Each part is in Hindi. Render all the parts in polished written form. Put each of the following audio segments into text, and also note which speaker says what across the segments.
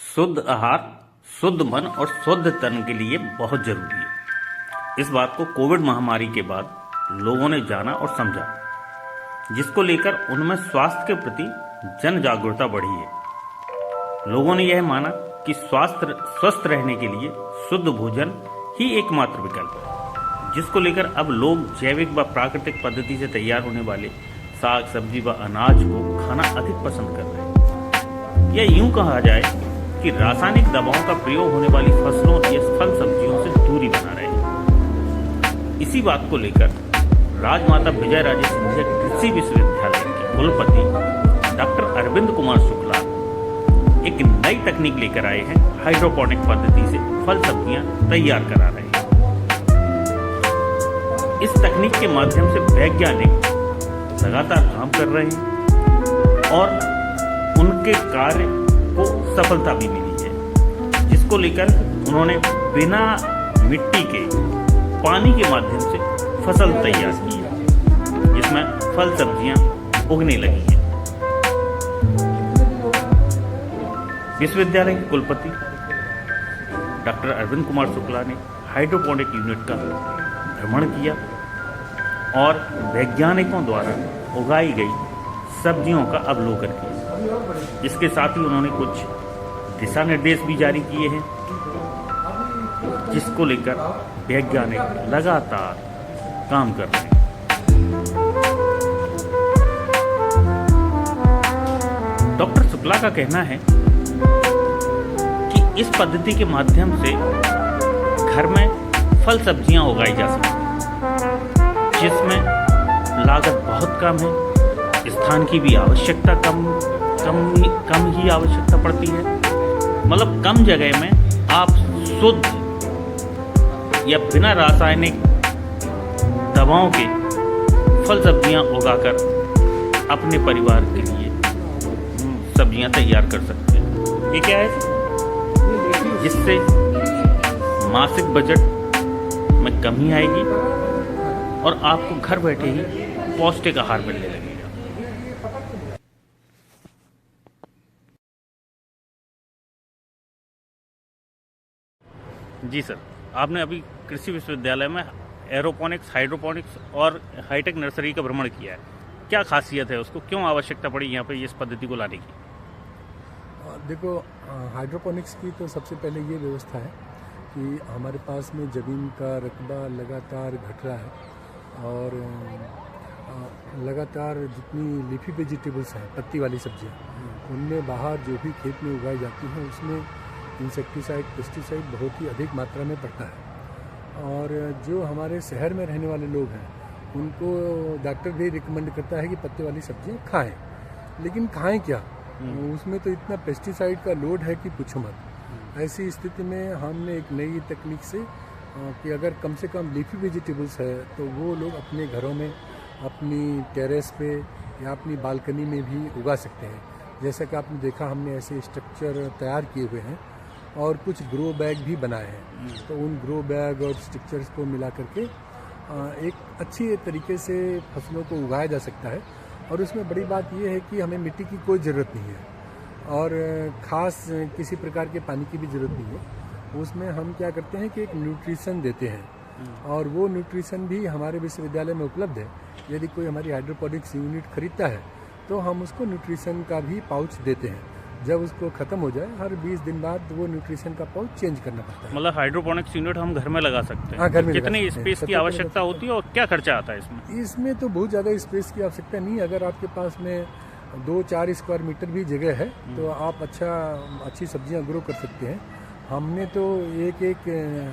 Speaker 1: शुद्ध आहार, शुद्ध मन और शुद्ध तन के लिए बहुत जरूरी है। इस बात को कोविड महामारी के बाद लोगों ने जाना और समझा, जिसको लेकर उनमें स्वास्थ्य के प्रति जन जागरूकता बढ़ी है। लोगों ने यह माना कि स्वस्थ रहने के लिए शुद्ध भोजन ही एकमात्र विकल्प है, जिसको लेकर अब लोग जैविक व प्राकृतिक पद्धति से तैयार होने वाले साग, सब्जी व अनाज को खाना अधिक पसंद कर रहे हैं। या यूं कहा जाए कि रासायनिक दवाओं का प्रयोग होने वाली फसलों या फल सब्जियों से दूरी बना रहे हैं। इसी बात को लेकर राजमाता विजयराजे सिंधिया कृषि विश्वविद्यालय के कुलपति डॉक्टर अरविंद कुमार शुक्ला एक नई तकनीक लेकर आए हैं। हाइड्रोपोनिक पद्धति से फल सब्जियां तैयार करा रहे हैं। इस तकनीक के माध्यम से वैज्ञानिक लगातार काम कर रहे हैं और उनके कार्य को सफलता भी मिली है, जिसको लेकर उन्होंने बिना मिट्टी के पानी के माध्यम से फसल तैयार की है, जिसमें फल सब्जियां उगने लगी हैं। विश्वविद्यालय के कुलपति डॉक्टर अरविंद कुमार शुक्ला ने हाइड्रोपोनिक यूनिट का भ्रमण किया और वैज्ञानिकों द्वारा उगाई गई सब्जियों का अवलोकन किया। इसके साथ ही उन्होंने कुछ दिशा निर्देश भी जारी किए हैं, जिसको लेकर वैज्ञानिक लगातार काम कर रहे हैं। डॉक्टर शुक्ला का कहना है कि इस पद्धति के माध्यम से घर में फल सब्जियां उगाई जा सकती हैं, जिसमें लागत बहुत कम है, स्थान की भी आवश्यकता कम ही आवश्यकता पड़ती है। मतलब कम जगह में आप शुद्ध या बिना रासायनिक दवाओं के फल सब्जियां उगाकर अपने परिवार के लिए सब्जियां तैयार कर सकते हैं। ये क्या है? जिससे मासिक बजट में कमी आएगी और आपको घर बैठे ही पौष्टिक आहार मिलने लगेगा। जी सर, आपने अभी कृषि विश्वविद्यालय में एरोपोनिक्स, हाइड्रोपोनिक्स और हाईटेक नर्सरी का भ्रमण किया है। क्या खासियत है उसको, क्यों आवश्यकता पड़ी यहाँ पे इस पद्धति को लाने की?
Speaker 2: देखो, हाइड्रोपोनिक्स की तो सबसे पहले ये व्यवस्था है कि हमारे पास में ज़मीन का रकबा लगातार घट रहा है और लगातार जितनी लीफी वेजिटेबल्स हैं, पत्ती वाली सब्जियां, उनमें बाहर जो भी खेत में उगाई जाती हैं उसमें इंसेक्टिसाइड, पेस्टिसाइड बहुत ही अधिक मात्रा में पड़ता है। और जो हमारे शहर में रहने वाले लोग हैं उनको डॉक्टर भी रिकमेंड करता है कि पत्ते वाली सब्जियां खाएं, लेकिन खाएं क्या, उसमें तो इतना पेस्टिसाइड का लोड है कि पूछो मत। ऐसी स्थिति में हमने एक नई तकनीक से कि अगर कम से कम लीफी वेजिटेबल्स है तो वो लोग अपने घरों में, अपनी टेरेस पे या अपनी बालकनी में भी उगा सकते हैं। जैसा कि आपने देखा, हमने ऐसे स्ट्रक्चर तैयार किए हुए हैं और कुछ ग्रो बैग भी बनाए हैं। तो उन ग्रो बैग और स्ट्रक्चर्स को मिला करके एक अच्छी तरीके से फसलों को उगाया जा सकता है। और उसमें बड़ी बात यह है कि हमें मिट्टी की कोई ज़रूरत नहीं है और ख़ास किसी प्रकार के पानी की भी ज़रूरत नहीं है। उसमें हम क्या करते हैं कि एक न्यूट्रिशन देते हैं और वो न्यूट्रिशन भी हमारे विश्वविद्यालय में उपलब्ध है। यदि कोई हमारी हाइड्रोपोनिक्स यूनिट खरीदता है तो हम उसको न्यूट्रिशन का भी पाउच देते हैं। जब उसको ख़त्म हो जाए, हर 20 दिन बाद वो न्यूट्रिशन का पाउच चेंज करना पड़ता है।
Speaker 1: मतलब हाइड्रोपोनिक्स यूनिट हम घर में लगा सकते हैं?
Speaker 2: हाँ, घर में।
Speaker 1: कितनी स्पेस की आवश्यकता होती है और क्या खर्चा आता है इसमें?
Speaker 2: इसमें तो बहुत ज़्यादा स्पेस की आवश्यकता नहीं। अगर आपके पास में 2-4 स्क्वायर मीटर भी जगह है तो आप अच्छी सब्जियां ग्रो कर सकते हैं। हमने तो एक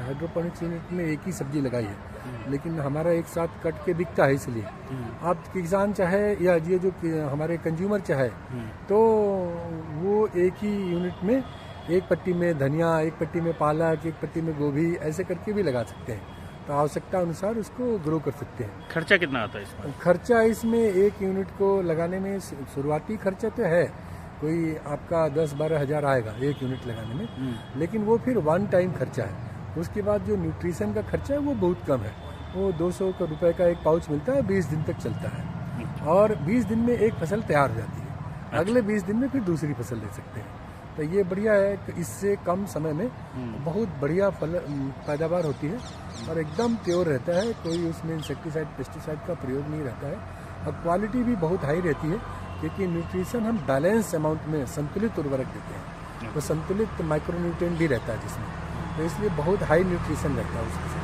Speaker 2: हाइड्रोपोनिक्स यूनिट में एक ही सब्जी लगाई है, लेकिन हमारा एक साथ कट के बिकता है। इसलिए आप किसान चाहे या ये जो हमारे कंज्यूमर चाहे तो वो एक ही यूनिट में एक पट्टी में धनिया, एक पट्टी में पालक, एक पट्टी में गोभी, ऐसे करके भी लगा सकते हैं। तो आवश्यकता अनुसार उसको ग्रो कर सकते हैं।
Speaker 1: खर्चा कितना आता है इसमें?
Speaker 2: खर्चा इसमें एक यूनिट को लगाने में शुरुआती खर्चा तो है, कोई आपका 10-12 हज़ार आएगा एक यूनिट लगाने में, लेकिन वो फिर वन टाइम खर्चा है। उसके बाद जो न्यूट्रिशन का खर्चा है वो बहुत कम है। वो 200 रुपये का एक पाउच मिलता है, 20 दिन तक चलता है और 20 दिन में एक फसल तैयार हो जाती है। अगले 20 दिन में फिर दूसरी फसल ले सकते हैं। तो ये बढ़िया है कि इससे कम समय में बहुत बढ़िया पैदावार होती है और एकदम प्योर रहता है, कोई उसमें इंसेक्टिसाइड पेस्टिसाइड का प्रयोग नहीं रहता है और क्वालिटी भी बहुत हाई रहती है क्योंकि न्यूट्रिशन हम बैलेंस अमाउंट में संतुलित उर्वरक देते हैं, तो संतुलित माइक्रोन्यूट्रिएंट भी रहता है जिसमें, तो इसलिए बहुत हाई न्यूट्रिशन रहता है उसमें।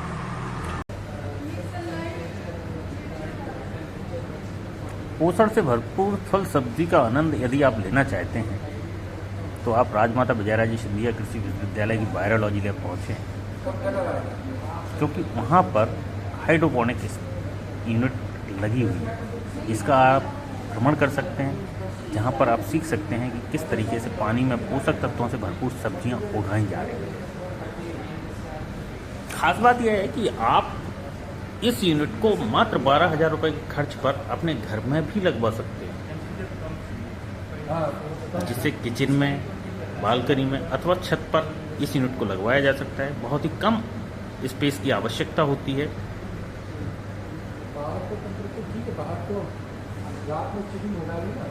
Speaker 1: पोषण से भरपूर फल सब्जी का आनंद यदि आप लेना चाहते हैं तो आप राजमाता विजयराजे सिंधिया कृषि विश्वविद्यालय की बायोलॉजी लैब पहुँचे हैं, क्योंकि वहाँ पर हाइड्रोपोनिक यूनिट लगी हुई है जिसका आप भ्रमण कर सकते हैं, जहाँ पर आप सीख सकते हैं कि किस तरीके से पानी में पोषक तत्वों से भरपूर सब्जियाँ उगाई जा रही हैं। खास बात यह है कि आप इस यूनिट को मात्र 12,000 रुपये के खर्च पर अपने घर में भी लगवा सकते हैं, जिससे किचन में, बालकनी में अथवा छत पर इस यूनिट को लगवाया जा सकता है। बहुत ही कम स्पेस की आवश्यकता होती है।
Speaker 2: बाहर तो टेम्परेचर ठीक है, बाहर तो रात में चिकन होना ही ना,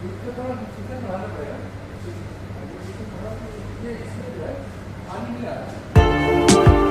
Speaker 2: इसको थोड़ा चिकन बनाना पड़ेगा, ये इसमें जो है पानी नहीं आ रहा है।